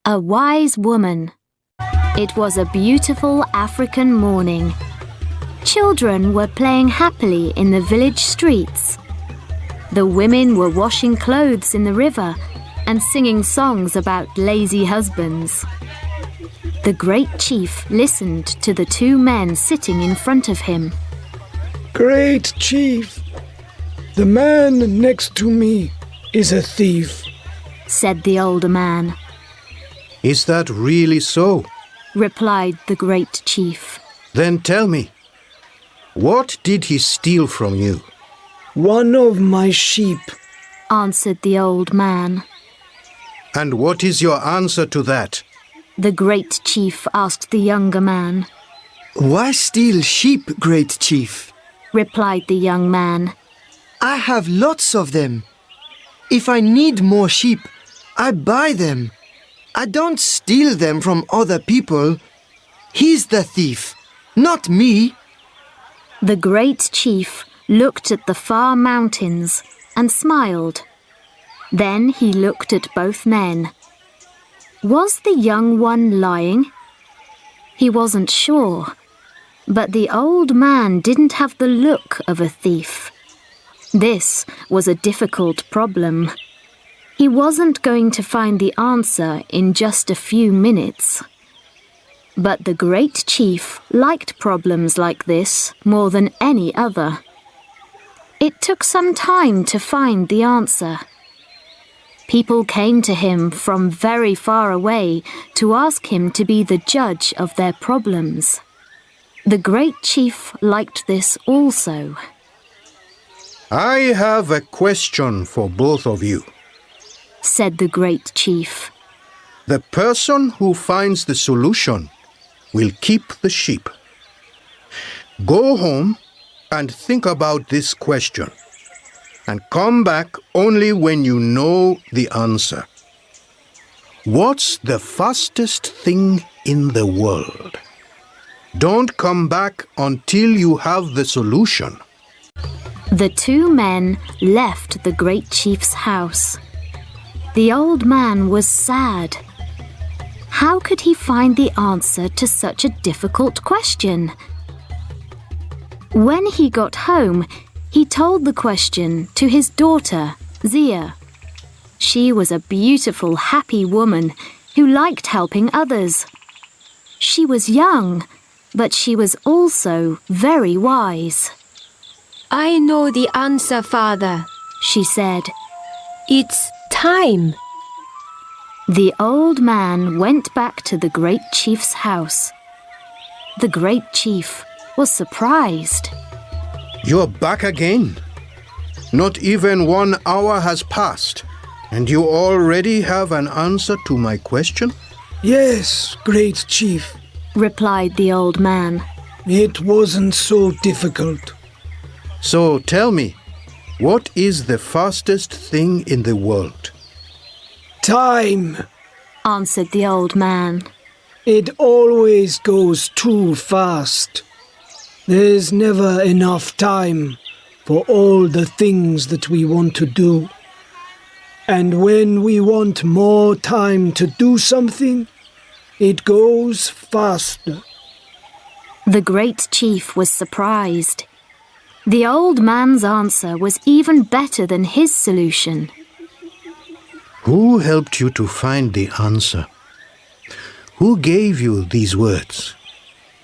A wise woman. It was a beautiful African morning. Children were playing happily in the village streets. The women were washing clothes in the river and singing songs about lazy husbands. The great chief listened to the two men sitting in front of him. Great chief, the man next to me is a thief, said the older man. Is that really so? Replied the great chief. Then tell me, what did he steal from you? One of my sheep, answered the old man. And what is your answer to that? The great chief asked the younger man. Why steal sheep, great chief? Replied the young man. I have lots of them. If I need more sheep, I buy them. I don't steal them from other people. He's the thief, not me. The great chief looked at the far mountains and smiled. Then he looked at both men. Was the young one lying? He wasn't sure, but the old man didn't have the look of a thief. This was a difficult problem. He wasn't going to find the answer in just a few minutes. But the great chief liked problems like this more than any other. It took some time to find the answer. People came to him from very far away to ask him to be the judge of their problems. The great chief liked this also. I have a question for both of you, said the great chief. The person who finds the solution will keep the sheep. Go home and think about this question, and come back only when you know the answer. What's the fastest thing in the world? Don't come back until you have the solution. The two men left the great chief's house. The old man was sad. How could he find the answer to such a difficult question? When he got home, he told the question to his daughter, Zia. She was a beautiful, happy woman who liked helping others. She was young, but she was also very wise. I know the answer, Father, she said. It's time. The old man went back to the great chief's house. The great chief was surprised. You're back again. Not even 1 hour has passed, and you already have an answer to my question? Yes, great chief, replied the old man. It wasn't so difficult. So tell me, what is the fastest thing in the world? Time, answered the old man. It always goes too fast. There's never enough time for all the things that we want to do. And when we want more time to do something, it goes faster. The great chief was surprised. The old man's answer was even better than his solution. Who helped you to find the answer? Who gave you these words?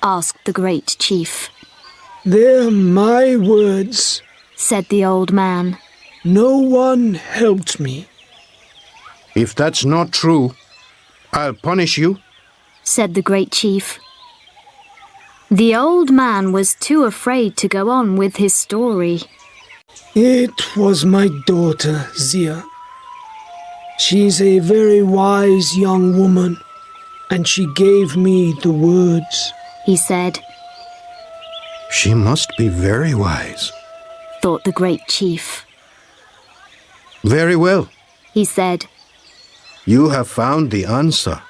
Asked the great chief. They're my words, said the old man. No one helped me. If that's not true, I'll punish you, said the great chief. The old man was too afraid to go on with his story. It was my daughter, Zia. She's a very wise young woman, and she gave me the words, he said. She must be very wise, thought the great chief. Very well, he said. You have found the answer,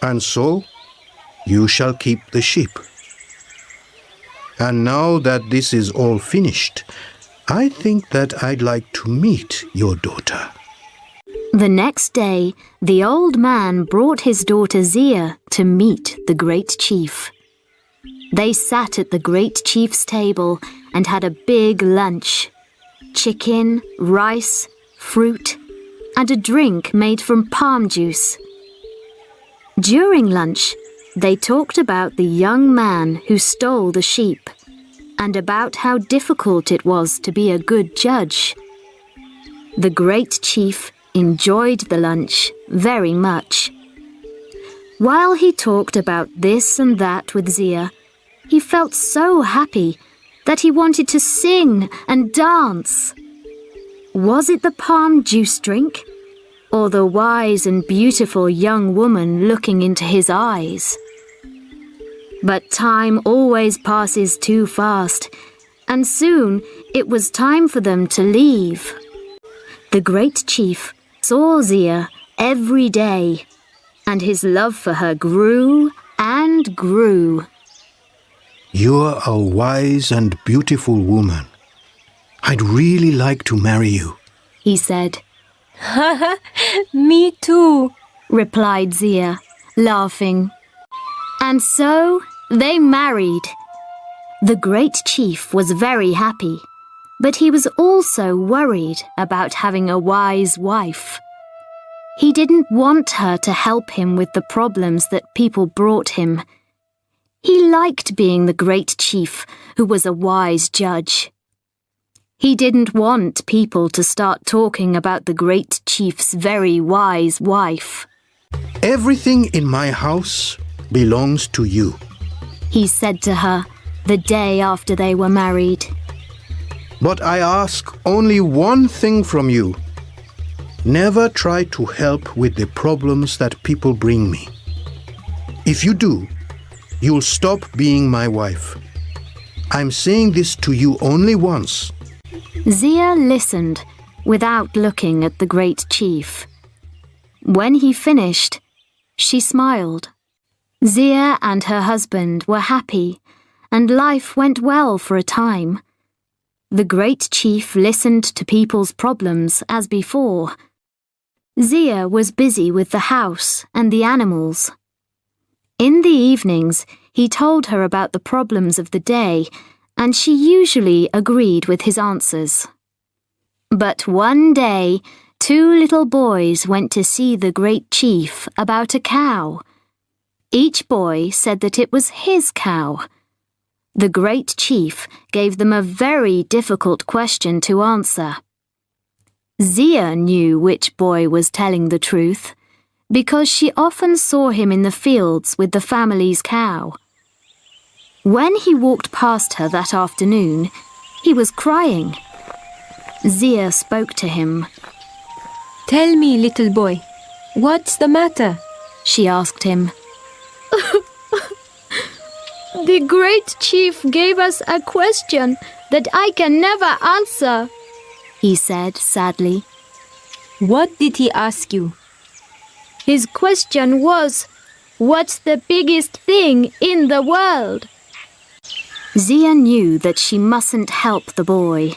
and so you shall keep the sheep. And now that this is all finished, I think that I'd like to meet your daughter. The next day, the old man brought his daughter Zia to meet the great chief. They sat at the great chief's table and had a big lunch. Chicken, rice, fruit, and a drink made from palm juice. During lunch, they talked about the young man who stole the sheep and about how difficult it was to be a good judge. The great chief enjoyed the lunch very much. While he talked about this and that with Zia, he felt so happy that he wanted to sing and dance. Was it the palm juice drink, or the wise and beautiful young woman looking into his eyes? But time always passes too fast, and soon it was time for them to leave. The great chief saw Zia every day, and his love for her grew and grew. You're a wise and beautiful woman. I'd really like to marry you, he said. Me too, replied Zia, laughing. And so they married. The great chief was very happy, but he was also worried about having a wise wife. He didn't want her to help him with the problems that people brought him. He liked being the great chief who was a wise judge. He didn't want people to start talking about the great chief's very wise wife. Everything in my house belongs to you, he said to her the day after they were married. But I ask only one thing from you. Never try to help with the problems that people bring me. If you do, you'll stop being my wife. I'm saying this to you only once. Zia listened without looking at the great chief. When he finished, she smiled. Zia and her husband were happy, and life went well for a time. The great chief listened to people's problems as before. Zia was busy with the house and the animals. In the evenings, he told her about the problems of the day, and she usually agreed with his answers. But one day, 2 little boys went to see the great chief about a cow. Each boy said that it was his cow. The great chief gave them a very difficult question to answer. Zia knew which boy was telling the truth, because she often saw him in the fields with the family's cow. When he walked past her that afternoon, he was crying. Zia spoke to him. Tell me, little boy, what's the matter? She asked him. The great chief gave us a question that I can never answer, he said sadly. What did he ask you? His question was, what's the biggest thing in the world? Zia knew that she mustn't help the boy.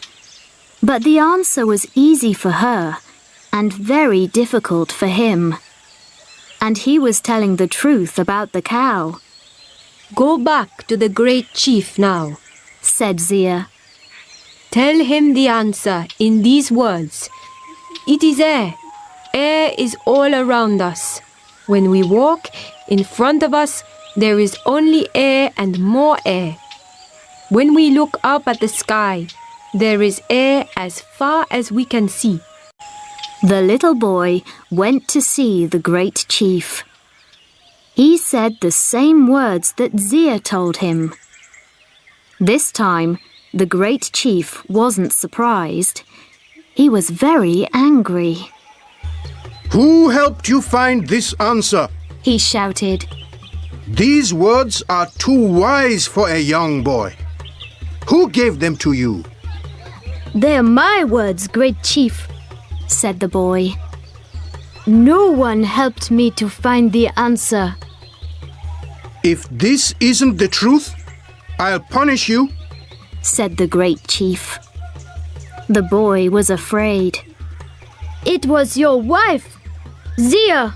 But the answer was easy for her and very difficult for him. And he was telling the truth about the cow. Go back to the great chief now, said Zia. Tell him the answer in these words. It is air. Air is all around us. When we walk, in front of us, there is only air and more air. When we look up at the sky, there is air as far as we can see. The little boy went to see the great chief. He said the same words that Zia told him. This time, the great chief wasn't surprised. He was very angry. Who helped you find this answer? He shouted. These words are too wise for a young boy. Who gave them to you? They're my words, great chief, said the boy. No one helped me to find the answer. If this isn't the truth, I'll punish you, said the great chief. The boy was afraid. It was your wife, Zia,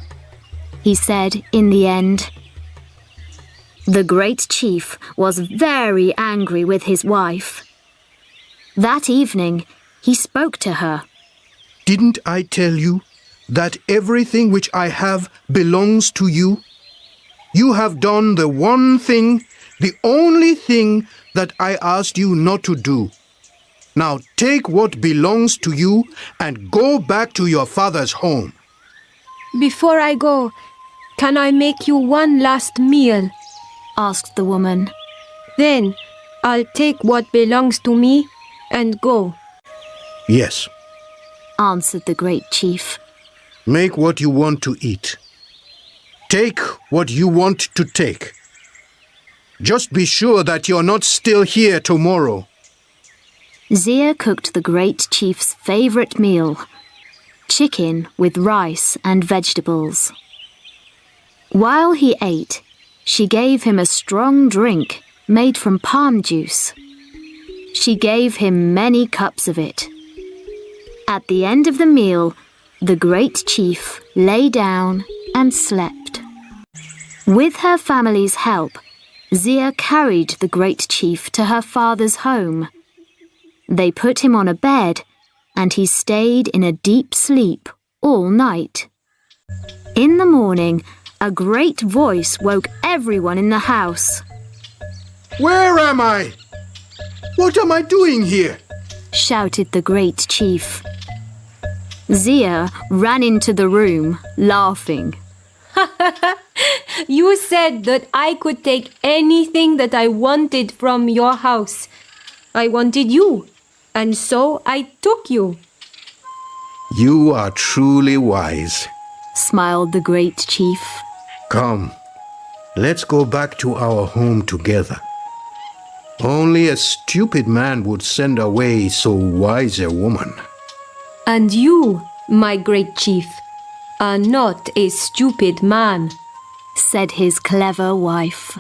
he said in the end. The great chief was very angry with his wife. That evening, he spoke to her. Didn't I tell you that everything which I have belongs to you? You have done the one thing, the only thing that I asked you not to do. Now take what belongs to you and go back to your father's home. Before I go, can I make you one last meal? Asked the woman. Then I'll take what belongs to me and go. Yes, Answered the great chief. make what you want to eat. Take what you want to take. Just be sure that you're not still here tomorrow. Zia cooked the great chief's favorite meal, chicken with rice and vegetables. While he ate, she gave him a strong drink made from palm juice. She gave him many cups of it. At the end of the meal, the great chief lay down and slept. With her family's help, Zia carried the great chief to her father's home. They put him on a bed, and he stayed in a deep sleep all night. In the morning, a great voice woke everyone in the house. Where am I? What am I doing here? Shouted the great chief. Zia ran into the room, laughing. You said that I could take anything that I wanted from your house. I wanted you, and so I took you. You are truly wise. Smiled the great chief. Come, let's go back to our home together. Only a stupid man would send away so wise a woman. And you, my great chief, are not a stupid man, said his clever wife.